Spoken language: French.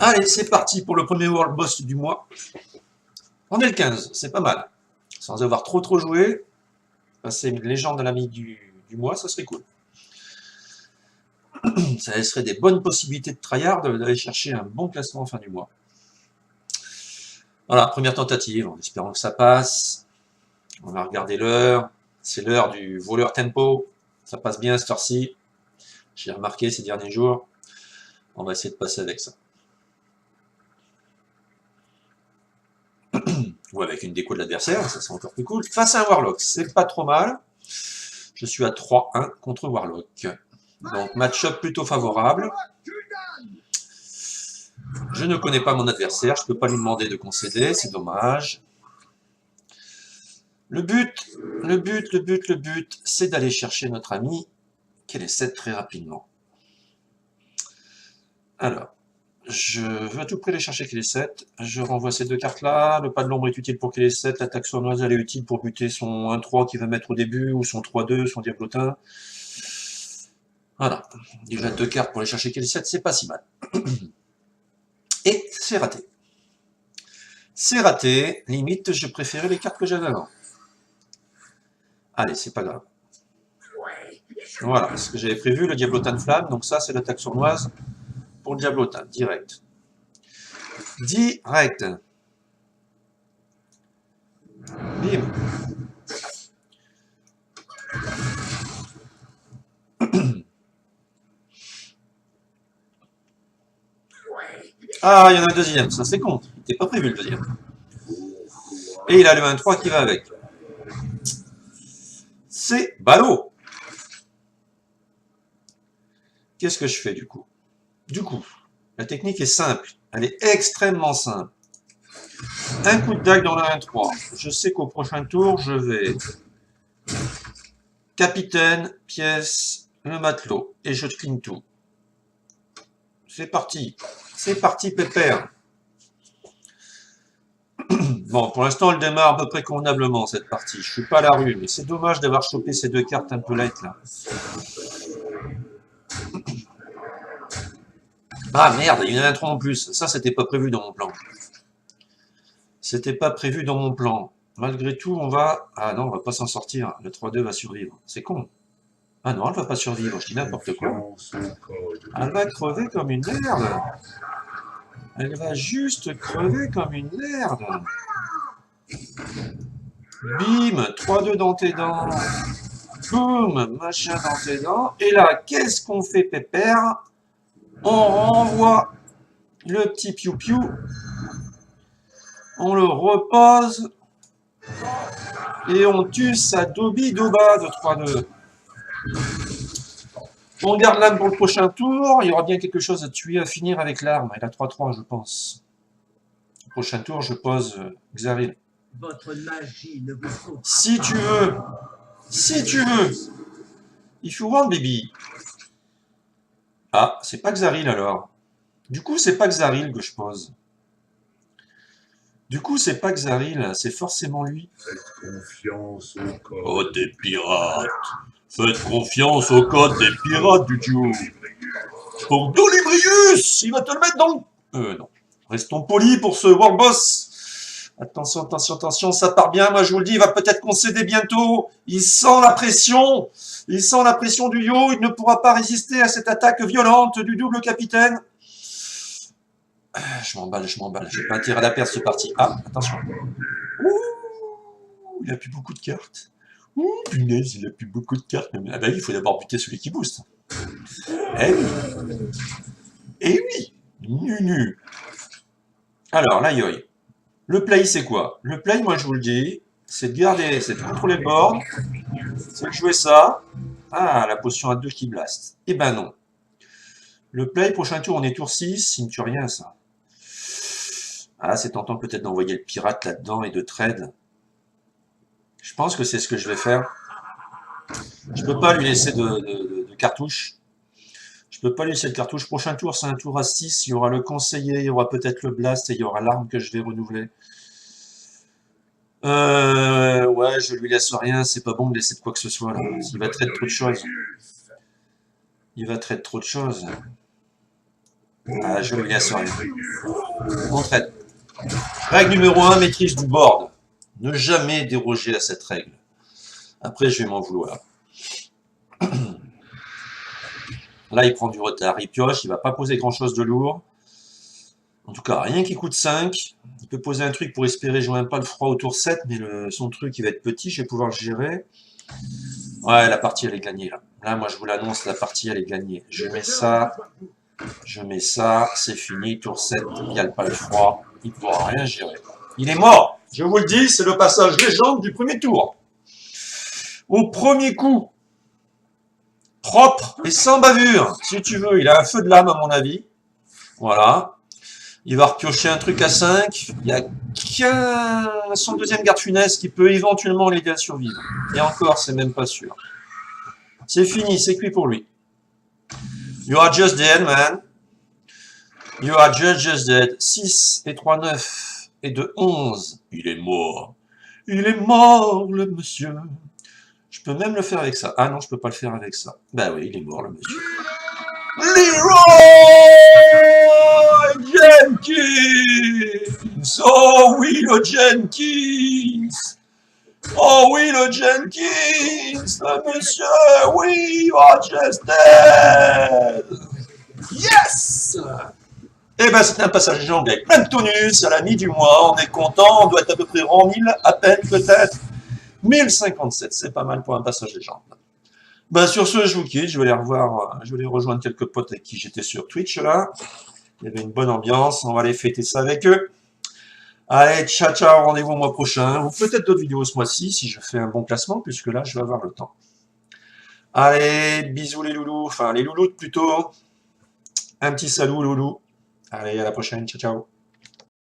Allez, c'est parti pour le premier World Boss du mois. On est le 15, c'est pas mal. Sans avoir trop joué, passer une légende à l'ami du mois, ça serait cool. Ça laisserait des bonnes possibilités de tryhard d'aller chercher un bon classement en fin du mois. Voilà, première tentative, en espérant que ça passe. On a regardé l'heure, c'est l'heure du voleur tempo. Ça passe bien cette heure-ci. J'ai remarqué ces derniers jours. On va essayer de passer avec ça. Ou avec une déco de l'adversaire, ça c'est encore plus cool. Face à un Warlock, c'est pas trop mal. Je suis à 3-1 contre Warlock. Donc match-up plutôt favorable. Je ne connais pas mon adversaire, je ne peux pas lui demander de concéder, c'est dommage. Le but, c'est d'aller chercher notre ami, qu'elle essaie très rapidement. Alors, je veux à tout prix aller chercher qu'elle est 7. Je renvoie ces deux cartes-là. Le pas de l'ombre est utile pour qu'elle est 7. L'attaque sournoise, elle est utile pour buter son 1-3 qu'il va mettre au début, ou son 3-2, son diablotin. Voilà. Déjà deux cartes pour aller chercher qu'elle est 7, c'est pas si mal. Et c'est raté. C'est raté. Limite, je préférais les cartes que j'avais avant. Allez, c'est pas grave. Voilà, ce que j'avais prévu, le diablotin de flamme. Donc ça, c'est l'attaque sournoise pour le diablotin, direct. Direct. Bim. Ah, il y en a un deuxième, ça c'est con. Il n'était pas prévu le deuxième. Et il a le 1-3 qui va avec. C'est ballot. Qu'est-ce que je fais du coup? La technique est simple. Elle est extrêmement simple. Un coup de dague dans le 1-3. Je sais qu'au prochain tour, je vais capitaine, pièce, le matelot. Et je clean tout. C'est parti. C'est parti, pépère. Bon, pour l'instant, elle démarre à peu près convenablement, cette partie. Je suis pas à la rue, mais c'est dommage d'avoir chopé ces deux cartes un peu light, là. Ah, merde, il y en a un 3 en plus. Ça, c'était pas prévu dans mon plan. C'était pas prévu dans mon plan. Malgré tout, on va... Ah non, on va pas s'en sortir. Le 3-2 va survivre. C'est con. Ah non, elle va pas survivre. Je dis n'importe quoi. Elle va crever comme une merde. Elle va juste crever comme une merde. Bim, 3-2 dans tes dents. Boum, machin dans tes dents. Et là, qu'est-ce qu'on fait, pépère? On renvoie le petit piou-piou. On le repose. Et on tue sa Dobi-Doba de 3-2. On garde l'âme pour le prochain tour. Il y aura bien quelque chose à tuer, à finir avec l'arme. Elle a 3-3, je pense. Au prochain tour, je pose Xaril. Votre magie ne vous sauve pas. Si tu veux, if you want, baby. Ah, c'est pas Xaril alors. Du coup, c'est pas Xaril que je pose. Du coup, c'est pas Xaril, c'est forcément lui. Faites confiance au code. Oh, des pirates. Faites confiance au code des pirates du duo. Pour Dolibrius, il va te le mettre dans le... non. Restons polis pour ce World Boss. Attention, attention, attention, ça part bien. Moi, je vous le dis, il va peut-être concéder bientôt. Il sent la pression. Il sent la pression du yo. Il ne pourra pas résister à cette attaque violente du double capitaine. Je m'emballe. J'ai pas intérêt à la perdre, ce parti. Ah, attention. Ouh, il a plus beaucoup de cartes. Ouh, punaise, il a plus beaucoup de cartes. Ah bah oui, il faut d'abord buter celui qui booste. Eh oui. Eh oui. Nu. Alors, là, yoï. Le play, c'est quoi? Le play, moi, je vous le dis, c'est de garder, c'est de contrôler le board, c'est de jouer ça. Ah, la potion à 2 qui blast. Eh ben non. Le play, prochain tour, on est tour 6, il ne tue rien, ça. Ah, c'est tentant peut-être d'envoyer le pirate là-dedans et de trade. Je pense que c'est ce que je vais faire. Je peux pas lui laisser de cartouche. Je peux pas lui laisser de cartouche. Prochain tour, c'est un tour à 6. Il y aura le conseiller, il y aura peut-être le blast et il y aura l'arme que je vais renouveler. Ouais, je lui laisse rien. C'est pas bon de laisser de quoi que ce soit, là. Il va traiter trop de choses. Il va traiter trop de choses. Ah, je ne laisse rien. On traite. Règle numéro 1, maîtrise du board. Ne jamais déroger à cette règle. Après, je vais m'en vouloir. Là, il prend du retard. Il pioche, il ne va pas poser grand-chose de lourd. En tout cas, rien qui coûte 5. Il peut poser un truc pour espérer jouer un pas le froid au tour 7, mais son truc, il va être petit, je vais pouvoir le gérer. Ouais, la partie, elle est gagnée, là. Là, moi, je vous l'annonce, la partie, elle est gagnée. Je mets ça, c'est fini. Tour 7, il y a le pas le froid. Il ne pourra rien gérer. Il est mort. Je vous le dis, c'est le passage légende du premier tour. Au premier coup, propre et sans bavure, si tu veux. Il a un feu de lame, à mon avis. Voilà. Il va repiocher un truc à 5. Il n'y a qu'un son deuxième garde funeste qui peut éventuellement l'aider à survivre. Et encore, c'est même pas sûr. C'est fini, c'est cuit pour lui. You are just dead, man. You are just dead. 6 et 3, 9 et 2, 11. Il est mort. Il est mort, le monsieur. Je peux même le faire avec ça. Ah non, je peux pas le faire avec ça. Bah oui, il est mort, le monsieur. Leroy Jenkins! Oh oui, le Jenkins! Oh oui, le Jenkins! Le monsieur, oui, you are just dead! Yes! Eh ben, c'était un passage de jambes avec plein de tonus à la mi-du-mois. On est content, on doit être à peu près rang 1000, à peine peut-être. 1057, c'est pas mal pour un passage des jambes. Ben, sur ce, je vous quitte, je vais aller revoir, je vais aller rejoindre quelques potes avec qui j'étais sur Twitch, là. Il y avait une bonne ambiance, on va aller fêter ça avec eux. Allez, ciao, ciao, rendez-vous au mois prochain, ou peut-être d'autres vidéos ce mois-ci, si je fais un bon classement, puisque là, je vais avoir le temps. Allez, bisous les loulous, enfin, les loulous plutôt. Un petit salut, loulou. Allez, à la prochaine, ciao, ciao.